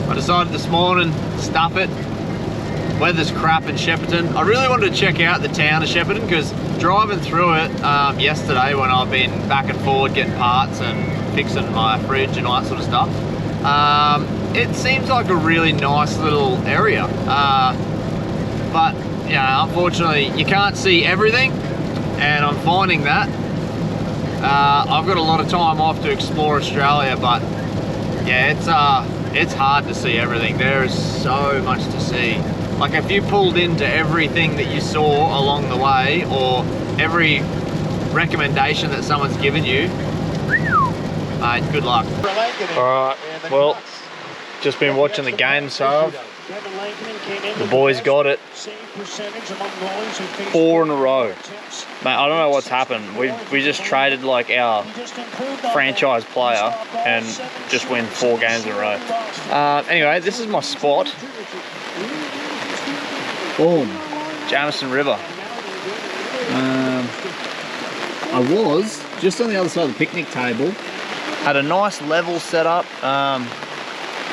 I decided this morning, stuff it. Weather's crap in Shepparton. I really wanted to check out the town of Shepparton because driving through it yesterday when I've been back and forward getting parts and fixing my fridge and all that sort of stuff, it seems like a really nice little area. But yeah, unfortunately you can't see everything, and I'm finding that. I've got a lot of time off to explore Australia, but yeah, it's hard to see everything. There is so much to see. Like if you pulled into everything that you saw along the way, or every recommendation that someone's given you, mate, good luck. Alright, well, just been watching the game, so the boys got it 4 in a row. Mate, I don't know what's happened. We just traded like our franchise player and just win 4 games in a row. Anyway, this is my spot. Boom, Jamieson River. I was just on the other side of the picnic table. Had a nice level set up.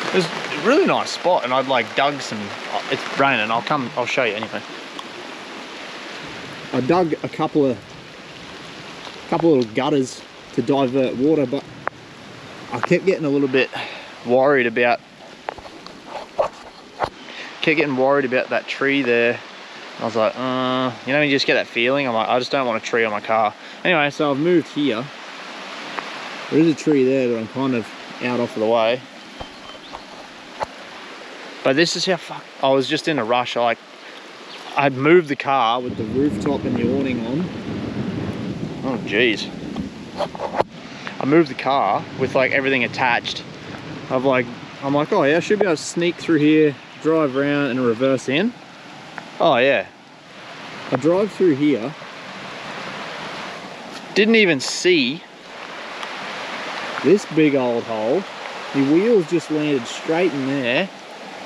It was a really nice spot, and I'd like dug some. It's raining. I'll show you anyway. I dug a couple of little gutters to divert water, but I kept getting a little bit worried about. Kept getting worried about that tree there. I was like, you know, you just get that feeling. I'm like, I just don't want a tree on my car. Anyway, so I've moved here. There is a tree there that I'm kind of out off of the way. But this is how I was just in a rush. I'd moved the car with the rooftop and the awning on. Oh geez. I moved the car with like everything attached. I'm like, oh yeah, I should be able to sneak through here, drive around and reverse in. Oh yeah. I drive through here. Didn't even see this big old hole. The wheels just landed straight in there.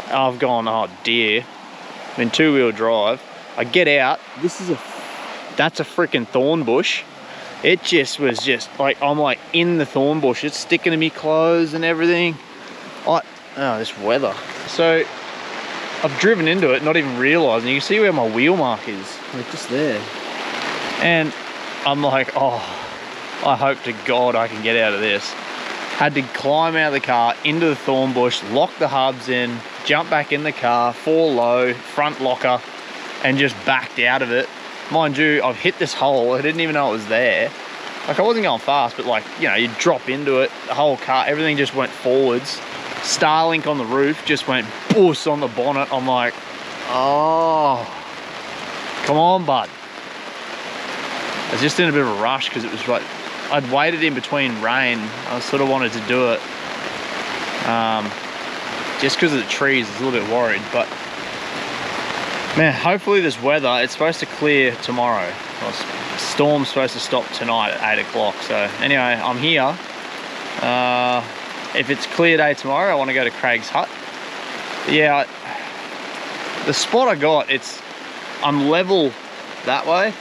I've gone, oh dear. I'm in 2-wheel drive. I get out. That's a freaking thorn bush. It just was just like, I'm like in the thorn bush. It's sticking to me clothes and everything. Oh, this weather. So I've driven into it, not even realizing. You can see where my wheel mark is, like just there. And I'm like, oh, I hope to God I can get out of this. Had to climb out of the car into the thorn bush, lock the hubs in, jump back in the car, fall low, front locker, and just backed out of it. Mind you, I've hit this hole. I didn't even know it was there. Like I wasn't going fast, but like, you know, you drop into it, the whole car, everything just went forwards. Starlink on the roof just went boos on the bonnet. I'm like, oh, come on, bud. I was just in a bit of a rush because it was like, I'd waited in between rain. I sort of wanted to do it. Just because of the trees, I was a little bit worried, but man, hopefully this weather, it's supposed to clear tomorrow. Well, the storm's supposed to stop tonight at 8 o'clock. So anyway, I'm here. If it's clear day tomorrow, I want to go to Craig's Hut. Yeah, the spot I got, I'm level that way,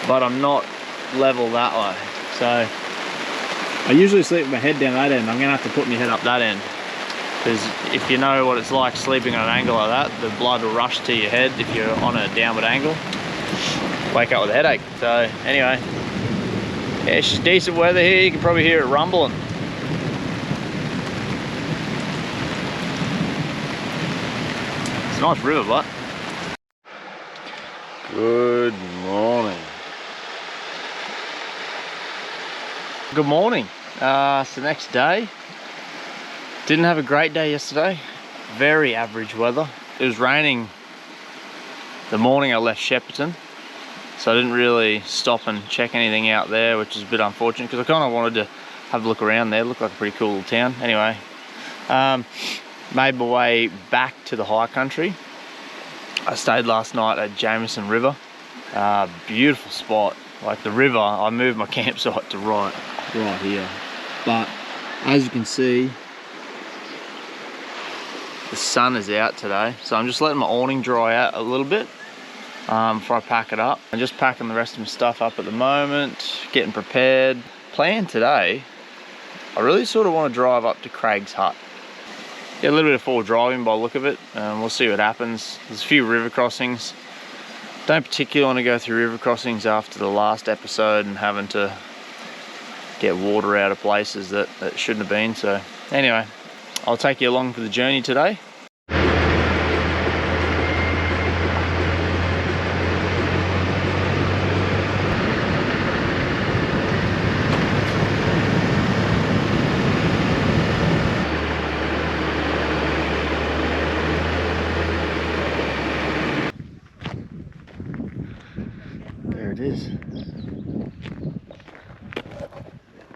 but I'm not level that way. So I usually sleep with my head down that end. I'm gonna have to put my head up that end, because if you know what it's like sleeping on an angle like that, the blood will rush to your head if you're on a downward angle. Wake up with a headache. So anyway, yeah, it's just decent weather here. You can probably hear it rumbling. It's a nice river, but good morning. Good morning. It's the next day. Didn't have a great day yesterday. Very average weather. It was raining the morning I left Shepparton, so I didn't really stop and check anything out there, which is a bit unfortunate because I kind of wanted to have a look around there. It looked like a pretty cool little town. Anyway, made my way back to the high country. I stayed last night at Jamieson River. Beautiful spot. Like the river, I moved my campsite to right here. But as you can see, the sun is out today, so I'm just letting my awning dry out a little bit before I pack it up. I'm just packing the rest of my stuff up at the moment, getting prepared. Plan today, I really sort of want to drive up to Craig's Hut. get a little bit of forward driving by the look of it. We'll see what happens. There's a few river crossings. Don't particularly want to go through river crossings after the last episode and having to get water out of places that shouldn't have been. So anyway, I'll take you along for the journey today. There it is.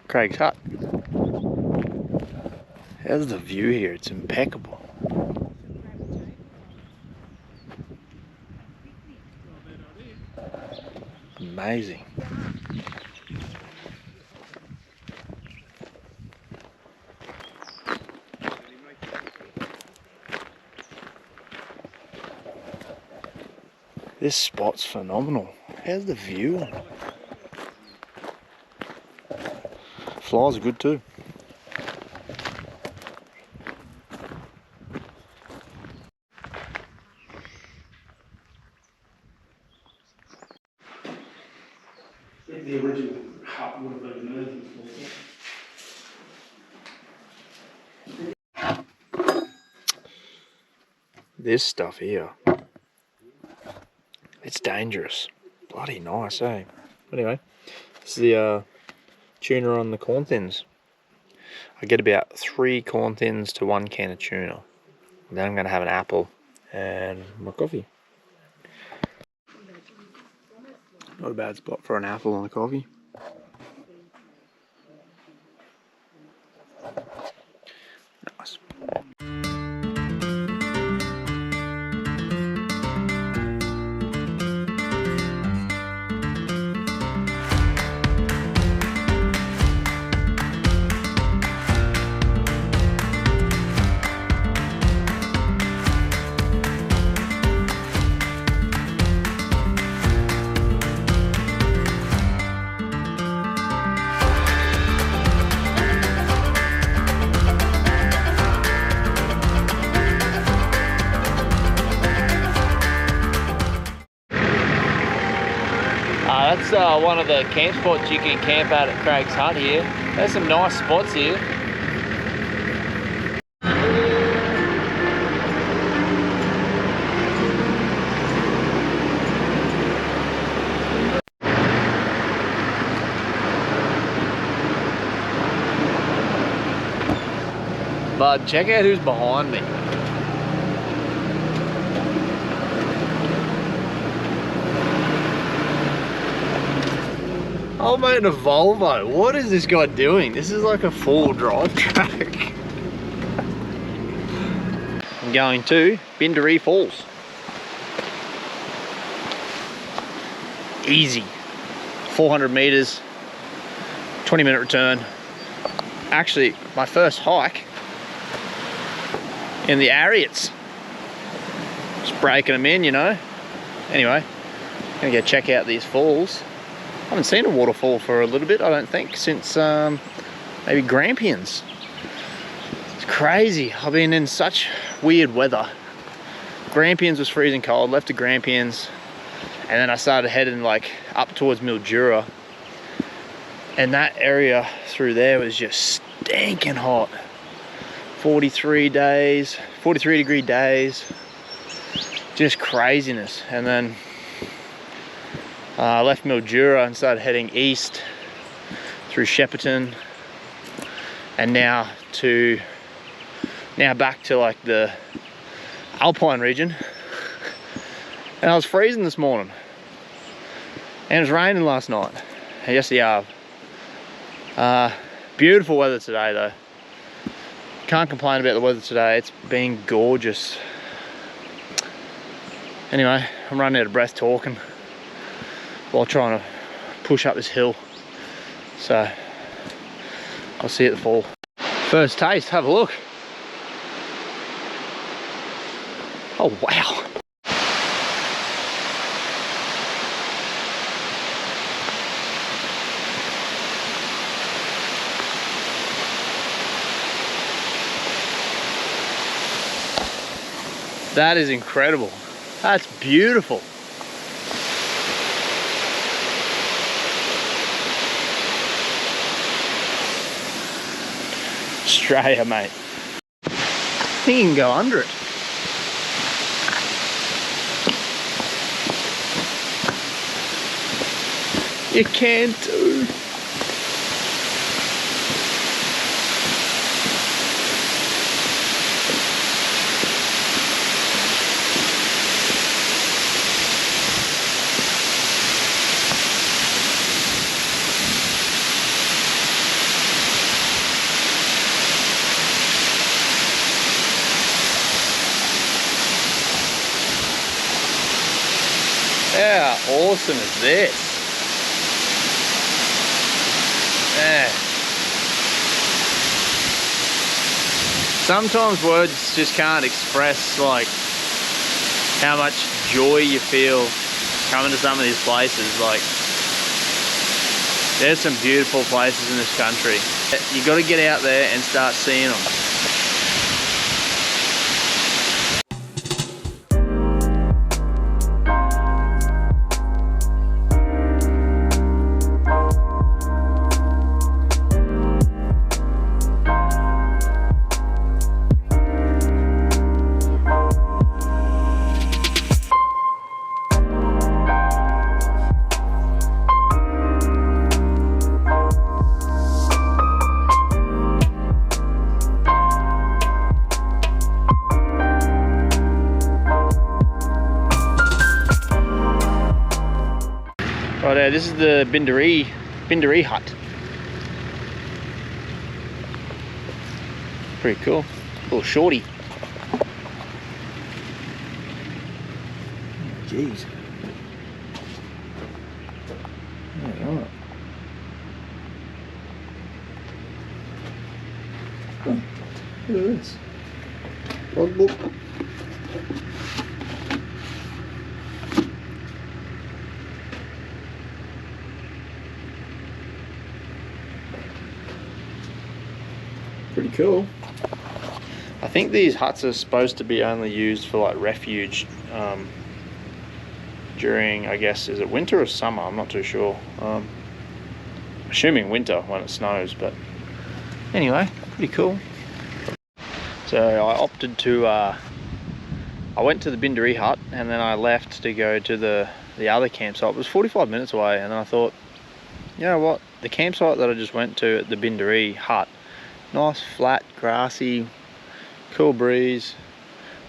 Craig's hut. How's the view here? It's impeccable. Amazing. This spot's phenomenal. How's the view? Flies are good too. The original hut would have been moving for. This stuff here, it's dangerous. Bloody nice, eh? Anyway, this is the tuna on the corn thins. I get about 3 corn thins to 1 can of tuna. Then I'm going to have an apple and my coffee. Not a bad spot for an apple and a coffee. Nice. That's one of the camp spots you can camp out at Craig's hut here. There's some nice spots here. But check out who's behind me. I'm in a Volvo. What is this guy doing? This is like a 4-wheel drive track. I'm going to Bindarree Falls. Easy. 400 meters, 20-minute return. Actually, my first hike in the Arreots. Just breaking them in, you know. Anyway, gonna go check out these falls. I haven't seen a waterfall for a little bit, I don't think, since maybe Grampians. It's crazy. I've been in such weird weather. Grampians was freezing cold, left to Grampians, and then I started heading like up towards Mildura. And that area through there was just stinking hot. 43 degree days. Just craziness. And then I left Mildura and started heading east through Shepparton, and now back to like the Alpine region. And I was freezing this morning, and it was raining last night. And yes, they are. Beautiful weather today though. Can't complain about the weather today. It's been gorgeous. Anyway, I'm running out of breath talking while trying to push up this hill. So I'll see you at the fall. First taste, have a look. Oh wow. That is incredible. That's beautiful. Australia, mate. I think you can go under it. You can too. How awesome is this? Yeah. Sometimes words just can't express like how much joy you feel coming to some of these places. Like, there's some beautiful places in this country. You got to get out there and start seeing them. Right, this is the Bindere hut. Pretty cool. Little shorty. Jeez. Alright. Oh, look at this. Logbook. Pretty cool. I think these huts are supposed to be only used for like refuge during, I guess, is it winter or summer? I'm not too sure. Assuming winter when it snows, but anyway, pretty cool. So I opted to, I went to the Bindere hut and then I left to go to the other campsite. It was 45 minutes away, and then I thought, you know what, the campsite that I just went to at the Bindere hut, nice, flat, grassy, cool breeze.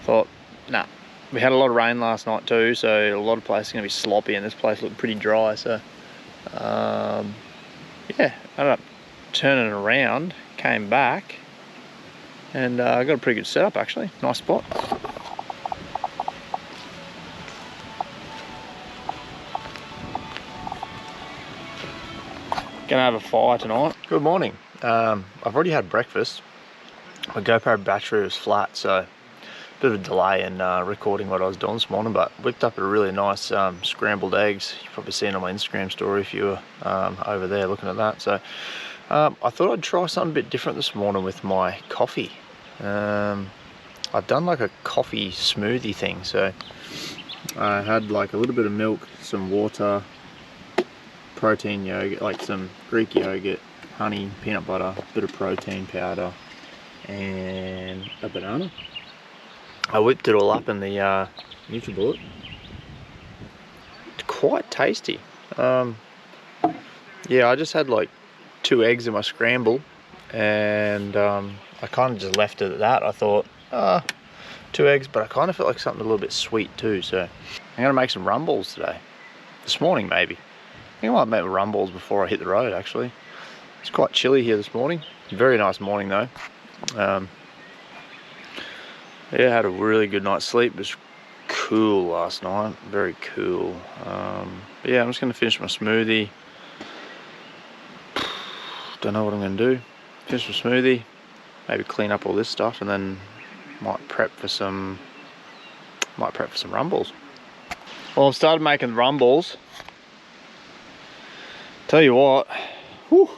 Thought, nah. We had a lot of rain last night too, so a lot of places are going to be sloppy, and this place looked pretty dry. So, yeah, I ended up turning around, came back, and I got a pretty good setup actually. Nice spot. Gonna have a fire tonight. Good morning. I've already had breakfast. My GoPro battery was flat, so a bit of a delay in recording what I was doing this morning, but whipped up a really nice scrambled eggs. You've probably seen on my Instagram story if you were over there looking at that. So I thought I'd try something a bit different this morning with my coffee. I've done like a coffee smoothie thing. So I had like a little bit of milk, some water, protein yogurt, like some Greek yogurt, honey, peanut butter, a bit of protein powder, and a banana. I whipped it all up in the NutriBullet. It's quite tasty. Yeah, I just had like 2 eggs in my scramble, and I kind of just left it at that. I thought, 2 eggs, but I kind of felt like something a little bit sweet too. So I'm gonna make some rumbles today. This morning maybe. I think I might make rumbles before I hit the road actually. It's quite chilly here this morning. Very nice morning though. Yeah, I had a really good night's sleep. It was cool last night, very cool. But yeah, I'm just gonna finish my smoothie. Don't know what I'm gonna do. Finish my smoothie, maybe clean up all this stuff, and then might prep for some rumbles. Well, I've started making rumbles. Tell you what, whew,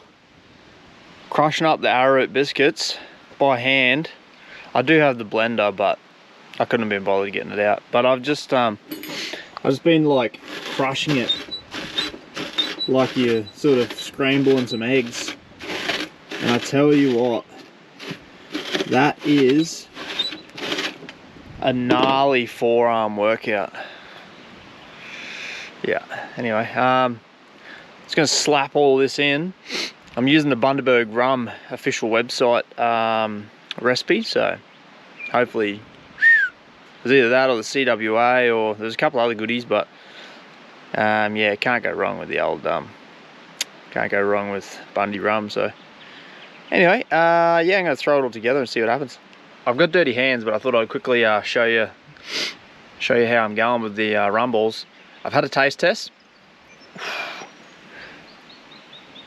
crushing up the arrowroot biscuits by hand. I do have the blender, but I couldn't have been bothered getting it out. But I've just been like crushing it like you're sort of scrambling some eggs. And I tell you what, that is a gnarly forearm workout. Yeah, anyway, just gonna slap all this in. I'm using the Bindere rum official website recipe, so hopefully it's either that or the CWA, or there's a couple other goodies, but yeah, can't go wrong with the old can't go wrong with Bundy rum. So anyway, yeah, I'm gonna throw it all together and see what happens. I've got dirty hands, but I thought I'd quickly show you how I'm going with the rum balls. I've had a taste test.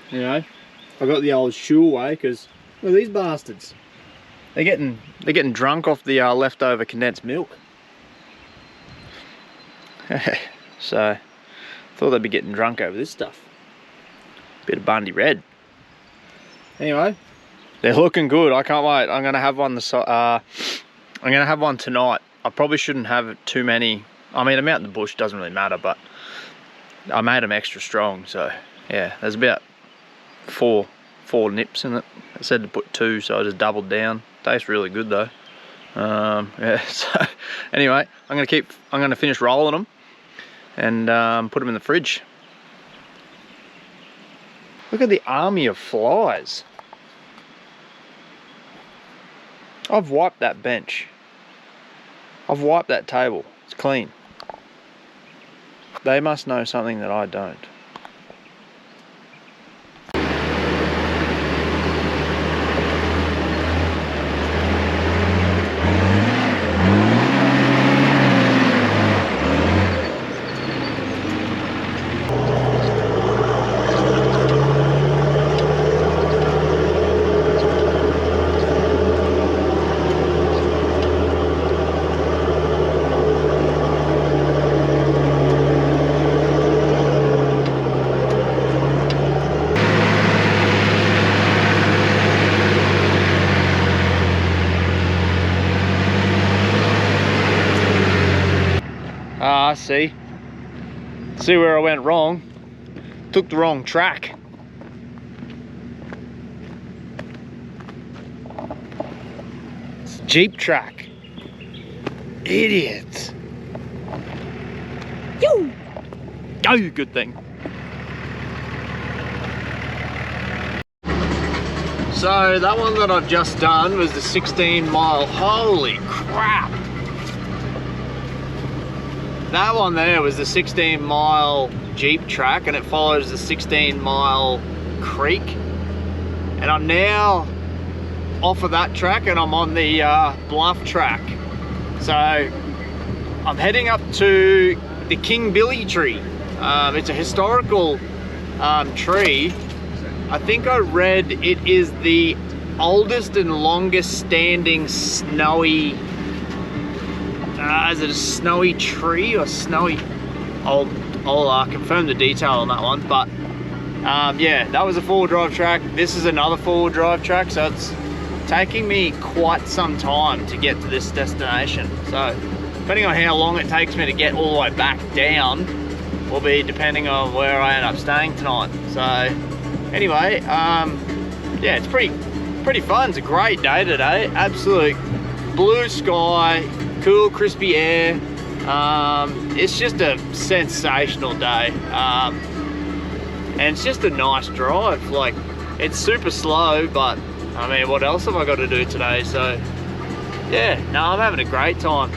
You know, I got the old shoe away because look at these bastards. They're getting drunk off the leftover condensed milk. So thought they'd be getting drunk over this stuff. Bit of Bundy Red. Anyway, they're looking good. I can't wait. I'm gonna have one I'm gonna have one tonight. I probably shouldn't have too many. I mean, I'm out in the bush, doesn't really matter, but I made them extra strong. So yeah, there's about four nips in it. I said to put 2, so I just doubled down. Tastes really good though. Yeah. So anyway, I'm gonna finish rolling them and put them in the fridge. Look at the army of flies. I've wiped that bench. I've wiped that table. It's clean. They must know something that I don't. See where I went wrong. Took the wrong track. It's a Jeep track. Idiots. Yo! Oh, good thing. So that one that I've just done was the 16-mile. Holy crap! That one there was the 16-mile Jeep track, and it follows the 16-mile creek. And I'm now off of that track and I'm on the bluff track. So I'm heading up to the King Billy tree. It's a historical tree. I think I read it is the oldest and longest standing snowy, is it a snowy tree or snowy? I'll confirm the detail on that one, but yeah, that was a 4-wheel drive track. This is another 4-wheel drive track, so it's taking me quite some time to get to this destination. So depending on how long it takes me to get all the way back down will be depending on where I end up staying tonight. So anyway, yeah, it's pretty fun. It's a great day today. Absolute blue sky, cool, crispy air. It's just a sensational day, and it's just a nice drive. Like, it's super slow, but I mean, what else have I got to do today? So yeah, no, I'm having a great time.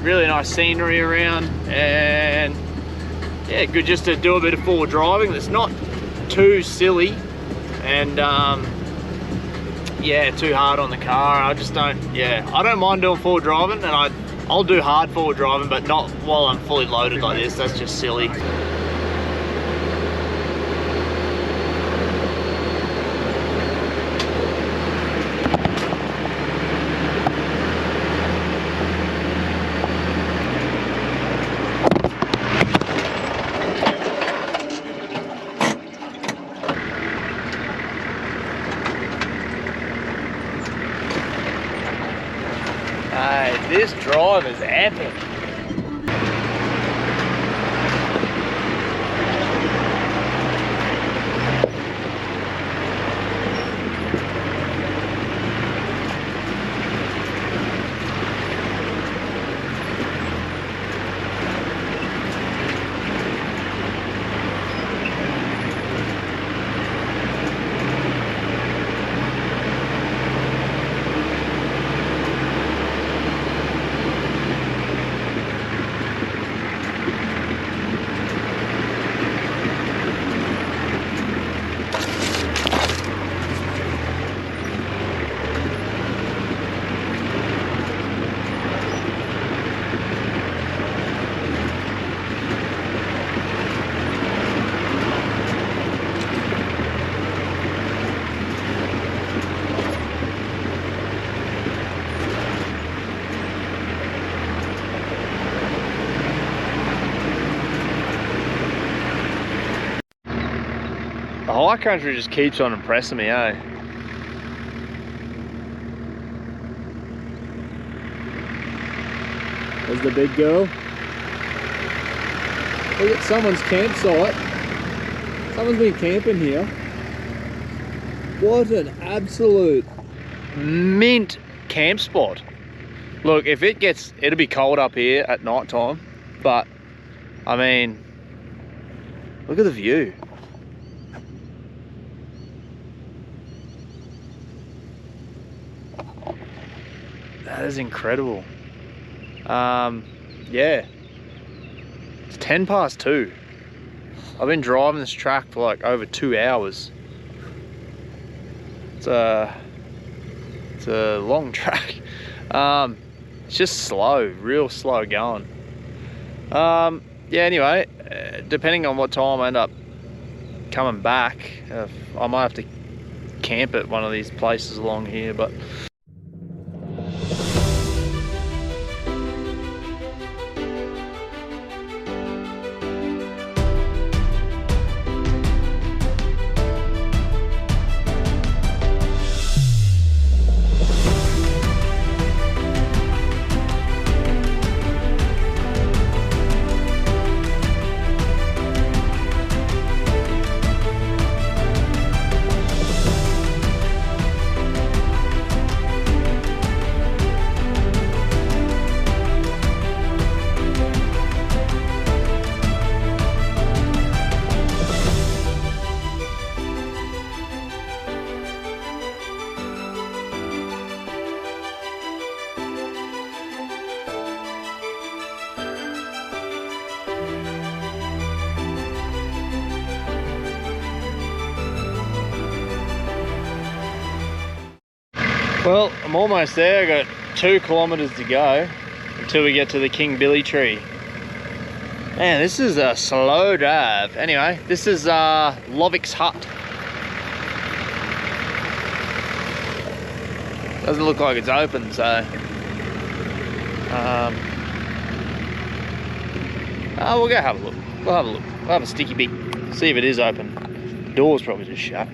Really nice scenery around, and yeah, good just to do a bit of forward driving that's not too silly and yeah, too hard on the car. I just don't, yeah, I don't mind doing forward driving, and I'll do hard forward driving, but not while I'm fully loaded like this. That's just silly. This drive is epic. The high country just keeps on impressing me, eh? There's the big girl. Look at someone's campsite. Someone's been camping here. What an absolute Mint camp spot. Look, if it'll be cold up here at night time, but I mean, look at the view. That is incredible. Yeah, it's 10 past 2. I've been driving this track for like over 2 hours. It's a long track. It's just slow, real slow going. Yeah, anyway, depending on what time I end up coming back, I might have to camp at one of these places along here, but well, I'm almost there. I got 2 kilometers to go until we get to the King Billy tree. Man, this is a slow drive. Anyway, this is Lovik's hut. Doesn't look like it's open, so we'll go have a look. We'll have a look. We'll have a sticky beak. See if it is open. The door's probably just shut.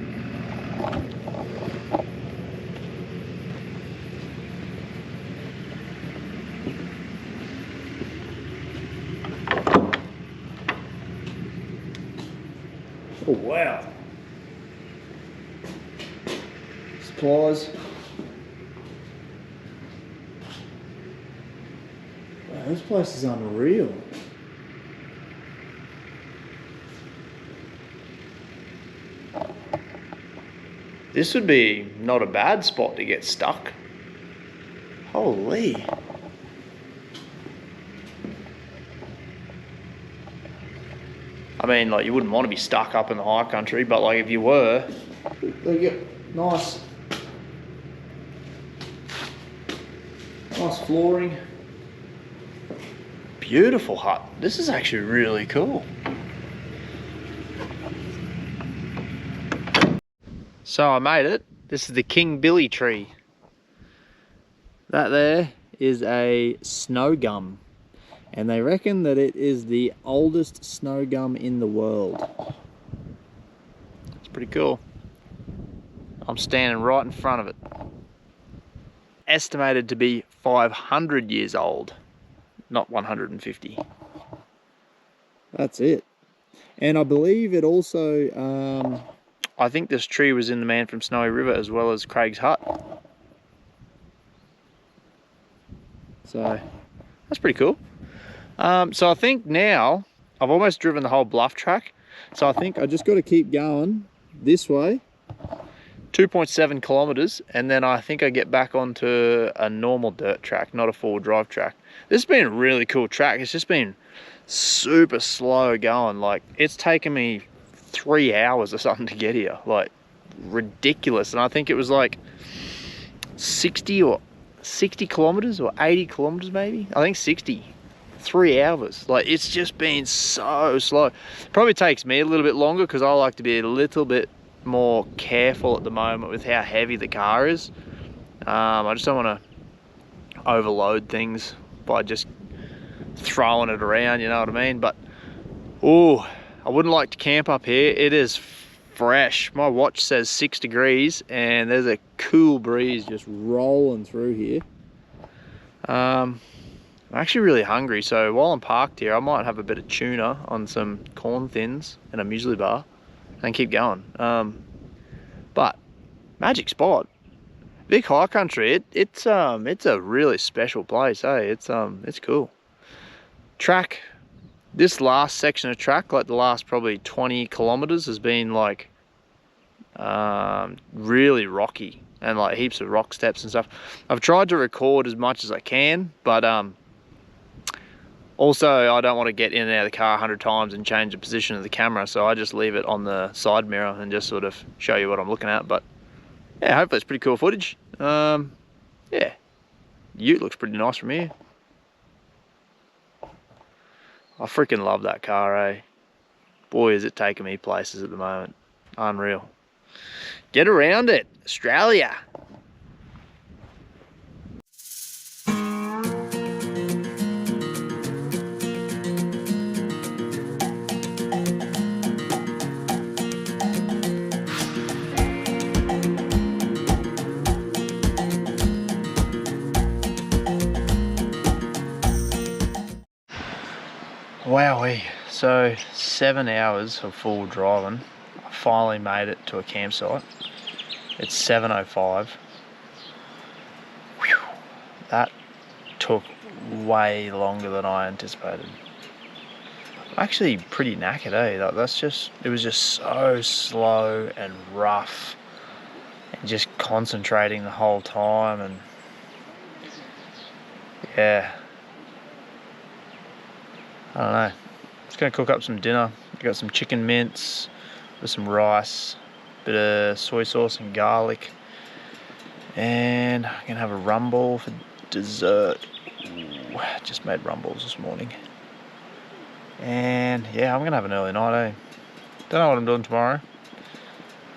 Oh wow. Supplies. Wow, this place is unreal. This would be not a bad spot to get stuck. Holy. I mean, like, you wouldn't want to be stuck up in the high country, but like if you were, They get nice flooring. beautiful hut. This is actually really cool. So I made it. This is the King Billy tree. That there is a snow gum, and they reckon that it is the oldest snow gum in the world. It's pretty cool. I'm standing right in front of it. Estimated to be 500 years old, not 150. That's it. And I believe it also... I think this tree was in the Man from Snowy River as well as Craig's hut. So that's pretty cool. So I think now I've almost driven the whole bluff track. So I think I just got to keep going this way. 2.7 kilometers, and then I think I get back onto a normal dirt track, not a four-wheel drive track. This has been a really cool track. It's just been super slow going. Like, it's taken me 3 hours or something to get here. Like, ridiculous. And I think it was like 60 kilometers or 80 kilometers maybe. I think 60. 3 hours. Like, it's just been so slow. Probably takes me a little bit longer because I like to be a little bit more careful at the moment with how heavy the car is. I just don't want to overload things by just throwing it around, you know what I mean? But oh, I wouldn't like to camp up here. It is fresh. My watch says 6 degrees and there's a cool breeze just rolling through here. I'm actually really hungry, so while I'm parked here I might have a bit of tuna on some corn thins and a muesli bar and keep going. But magic spot, Vic High Country. It's a really special place, eh? It's cool. Track, this last section of track, like the last probably 20 kilometers, has been like really rocky and like heaps of rock steps and stuff. I've tried to record as much as I can, but also I don't want to get in and out of the car 100 times and change the position of the camera, so I just leave it on the side mirror and just sort of show you what I'm looking at. But yeah, hopefully it's pretty cool footage. Yeah, Ute looks pretty nice from here. I freaking love that car, eh? Boy, is it taking me places at the moment. Unreal. Get around it, Australia. Wowee, so 7 hours of full driving. I finally made it to a campsite. It's 7:05. Whew, that took way longer than I anticipated. I'm actually pretty knackered, eh? It was just so slow and rough and just concentrating the whole time, and yeah. I don't know. Just gonna cook up some dinner. Got some chicken mince with some rice, bit of soy sauce and garlic, and I'm gonna have a rumble for dessert. Ooh, just made rumbles this morning. And yeah, I'm gonna have an early night, eh? Don't know what I'm doing tomorrow.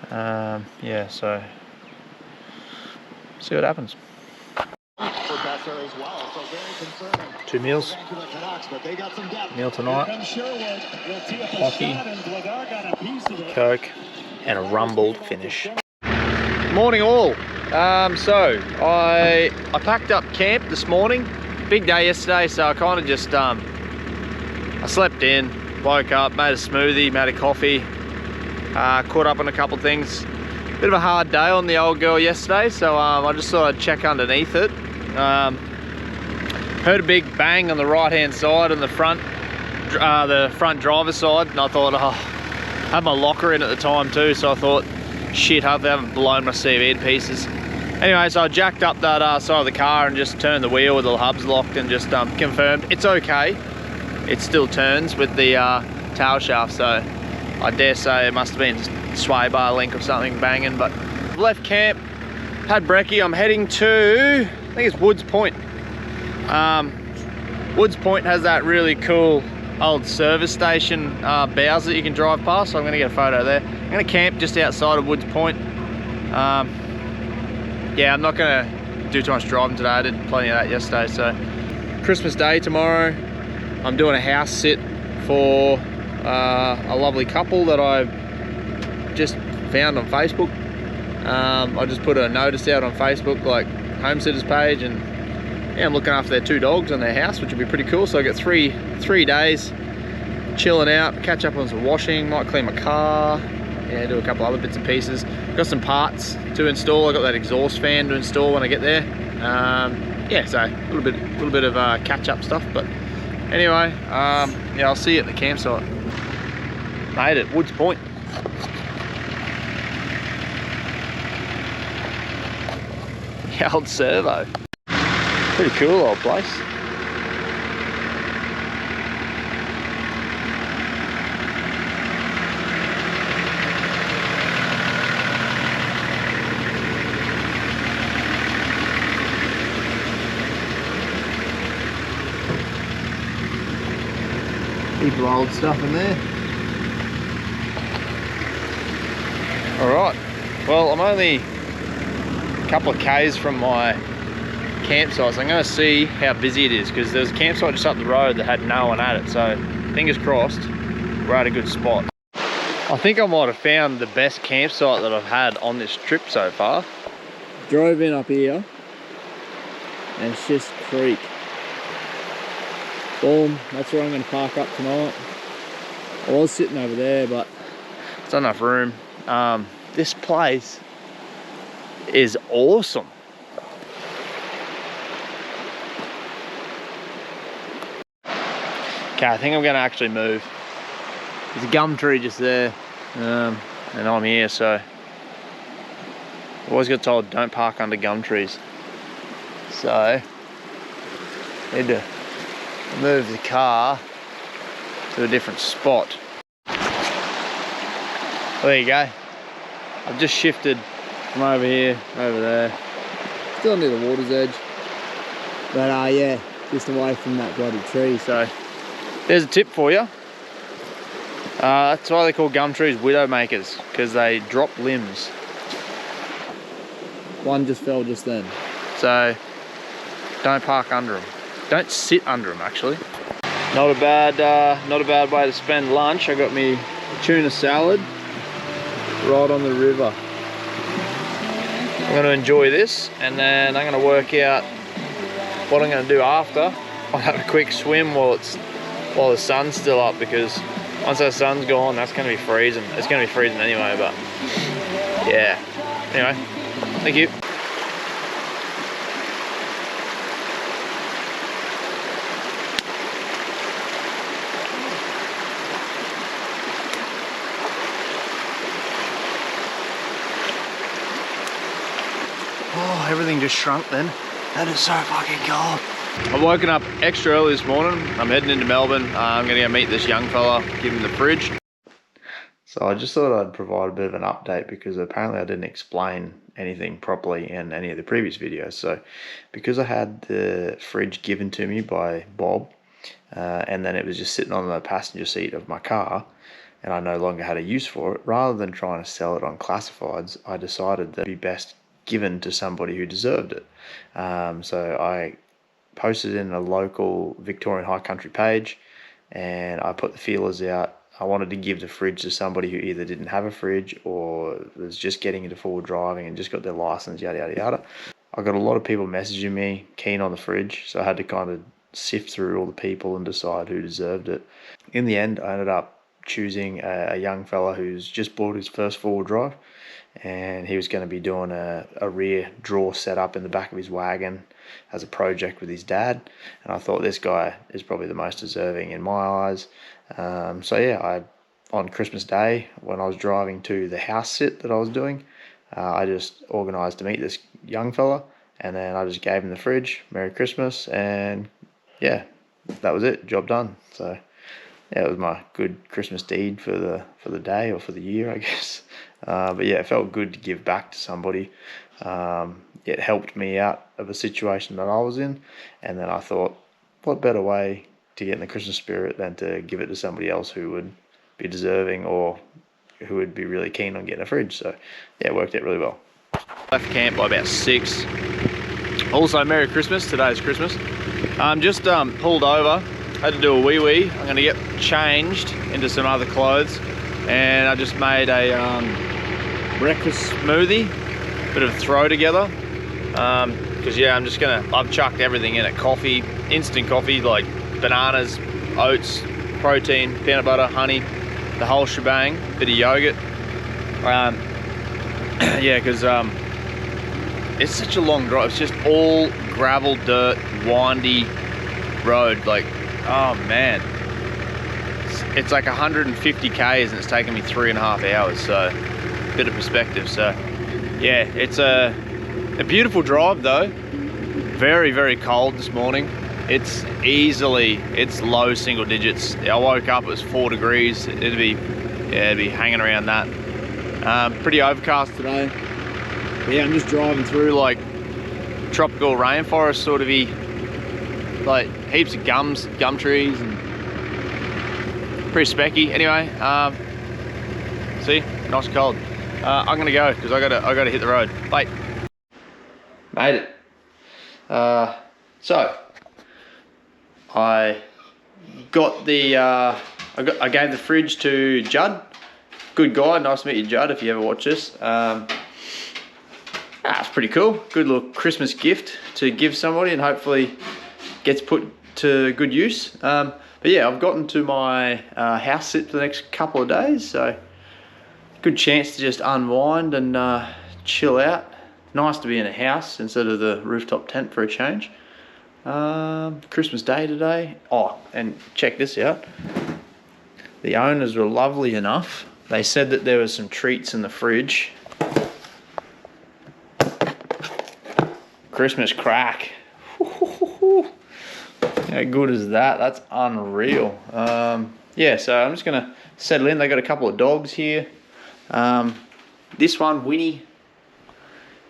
Yeah, so see what happens. 2 meals. Meal tonight. Coffee, Coke, and a rumbled finish. Morning all. So I packed up camp this morning. Big day yesterday, so I kind of just I slept in, woke up, made a smoothie, made a coffee, caught up on a couple things. Bit of a hard day on the old girl yesterday, so I just thought I'd check underneath it. Heard a big bang on the right hand side on the front driver's side, and I thought, oh, I had my locker in at the time too, so I thought, shit, hope they haven't blown my CV to pieces. Anyway, so I jacked up that side of the car and just turned the wheel with the hubs locked and just confirmed it's okay. It still turns with the tail shaft, so I dare say it must have been sway bar link or something banging. But I've left camp, had brekkie. I'm heading to, I think it's Woods Point. Woods Point has that really cool old service station bows that you can drive past, so I'm going to get a photo there. I'm going to camp just outside of Woods Point. Yeah, I'm not going to do too much driving today. I did plenty of that yesterday. So Christmas Day tomorrow, I'm doing a house sit for a lovely couple that I just found on Facebook. I just put a notice out on Facebook, like homesteaders page, and yeah, I'm looking after their 2 dogs and their house, which would be pretty cool. So I got three days chilling out, catch up on some washing, might clean my car, yeah, do a couple other bits and pieces. Got some parts to install. I got that exhaust fan to install when I get there. Yeah, so a little bit of catch up stuff. But anyway, yeah, I'll see you at the campsite. Made it, Woods Point. The old servo. Pretty cool old place. Heap of old stuff in there. Alright, well, I'm only a couple of k's from my campsite, so I'm going to see how busy it is, because there's a campsite just up the road that had no one at it, so fingers crossed we're at a good spot. I think I might have found the best campsite that I've had on this trip so far. Drove in up here and it's just creek. Boom, that's where I'm going to park up tonight. I was sitting over there, but there's not enough room. This place is awesome. Okay, I think I'm going to actually move. There's a gum tree just there, and I'm here, so I always got told don't park under gum trees. So, need to move the car to a different spot. Well, there you go. I've just shifted from over here, over there. Still near the water's edge. But yeah, just away from that bloody tree. So there's a tip for you. That's why they call gum trees widow makers, because they drop limbs. One just fell just then. So don't park under them. Don't sit under them, actually. Not a bad way to spend lunch. I got me tuna salad right on the river. I'm going to enjoy this, and then I'm going to work out what I'm going to do after. I'll have a quick swim while the sun's still up, because once that sun's gone, that's going to be freezing. It's going to be freezing anyway, but yeah. Anyway, thank you. Oh, everything just shrunk then. That is so fucking cold. I've woken up extra early this morning. I'm heading into Melbourne. I'm gonna go meet this young fella, give him the fridge. So I just thought I'd provide a bit of an update, because apparently I didn't explain anything properly in any of the previous videos. So because I had the fridge given to me by Bob, and then it was just sitting on the passenger seat of my car, and I no longer had a use for it, rather than trying to sell it on classifieds, I decided that it'd be best given to somebody who deserved it. So I posted in a local Victorian High Country page, and I put the feelers out. I wanted to give the fridge to somebody who either didn't have a fridge or was just getting into forward driving and just got their license, yada yada yada. I got a lot of people messaging me keen on the fridge, so I had to kind of sift through all the people and decide who deserved it. In the end, I ended up choosing a young fella who's just bought his first forward drive, and he was going to be doing a rear drawer setup in the back of his wagon as a project with his dad, and I thought this guy is probably the most deserving in my eyes. So yeah, on Christmas Day, when I was driving to the house sit that I was doing, I just organised to meet this young fella, and then I just gave him the fridge, Merry Christmas, and yeah, that was it, job done. So yeah, it was my good Christmas deed for the day, or for the year, I guess. But yeah, it felt good to give back to somebody. It helped me out of a situation that I was in, and then I thought, what better way to get in the Christmas spirit than to give it to somebody else who would be deserving, or who would be really keen on getting a fridge. So yeah, it worked out really well. Left camp by about 6. Also, Merry Christmas. Today's Christmas. Just pulled over. Had to do a wee. I'm going to get changed into some other clothes, and I just made a breakfast smoothie, bit of throw together. because yeah, I've chucked everything in it. Coffee, instant coffee, like bananas, oats, protein, peanut butter, honey, the whole shebang, bit of yogurt. Yeah, because it's such a long drive. It's just all gravel, dirt, windy road. Like, oh man, it's like 150 k's and it's taken me 3.5 hours. So, a bit of perspective. So, yeah, it's a beautiful drive though. Very, very cold this morning. It's low single digits. I woke up, it was 4 degrees. It'd be hanging around that. Pretty overcast today. But yeah, I'm just driving through like tropical rainforest, sort of like heaps of gum trees, and pretty specky. Anyway, see, nice and cold. I'm gonna go because I gotta hit the road. Bye. Made it. So I got the I gave the fridge to Judd. Good guy, nice to meet you, Judd, if you ever watch this. It's pretty cool. Good little Christmas gift to give somebody, and hopefully gets put to good use. But yeah, I've gotten to my house sit for the next couple of days, so good chance to just unwind and chill out. Nice to be in a house instead of the rooftop tent for a change. Christmas Day today. Oh, and check this out. The owners were lovely enough. They said that there was some treats in the fridge. Christmas crack. How good is that? That's unreal. Yeah, so I'm just gonna settle in. They got a couple of dogs here. This one, Winnie,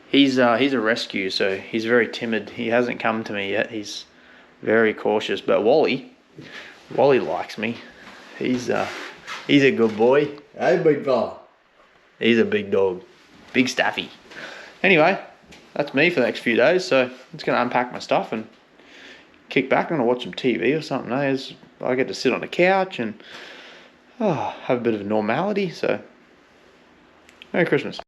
he's a rescue, so he's very timid. He hasn't come to me yet. He's very cautious. But Wally likes me. He's a good boy. Hey, big fella. He's a big dog. Big staffy. Anyway, that's me for the next few days. So I'm just going to unpack my stuff and kick back. I'm going to watch some TV or something. I get to sit on the couch and have a bit of normality. So, Merry Christmas.